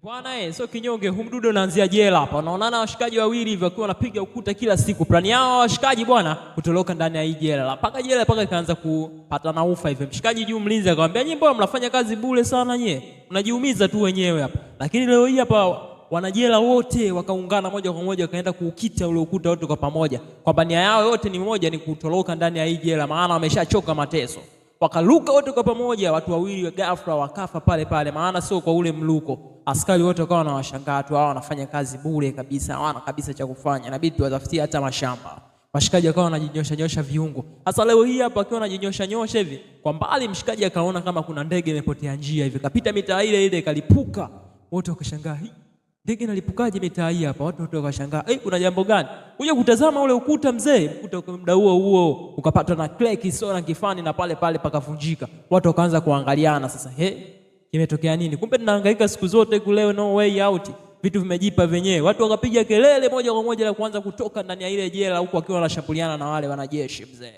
Bwana sio kinyonge, humdudo unaanzia jela hapa. Unaonana washikaji wawili hivyo wakiwa wanapiga ukuta kila siku. Plani yao washikaji bwana kutoroka ndani ya hii jela. Paka jela paka ikaanza kupata na ufa hivyo. Mshikaji juu mlinzi akamwambia, "Nyinyi mbona mnafanya kazi bure sana nyie? Mnajiumiza tu wenyewe hapa." Lakini leo hii hapa wanajela wote wakaungana moja kwa moja wakaenda kuukita ule ukuta wote kwa pamoja. Kwamba nia yao yote ni moja, ni kutoroka ndani ya hii jela, maana wameshachoka mateso. Wakaluka wote kwa pamoja, watu wawili ghafla wakafa pale pale, maana sio kwa ule mluko. Askari wote wakawa wanawashangaa tu, hao wanafanya kazi bure kabisa, hawana kabisa cha kufanya, inabidi tuwatafutie hata mashamba. Washikaji wakawa wanajinyosha viungo. Sasa leo hii hapa akiwa anajinyosha hivi, kwa mbali mshikaji akaona kama kuna ndege imepotea njia hivi, kapita mitaa ile ikalipuka. Wote wakashangaa, ndege inalipukaje mitaa hii hapa? Watu wote wakashangaa, kuna jambo gani? Kuja kutazama ule ukuta mzee, ukuta kwa muda huo ukapatwa na kleki sio na kifani na pale pakavunjika. Watu wakaanza kuangaliana sasa, kimetokea nini? Kumbe tunahangaika siku zote kule, no way out. Vitu vimejipa wenyewe. Watu wakapiga kelele moja kwa moja na kuanza kutoka ndani ya ile jela huko wakiwa wanashambuliana na wale wanajeshi mzee.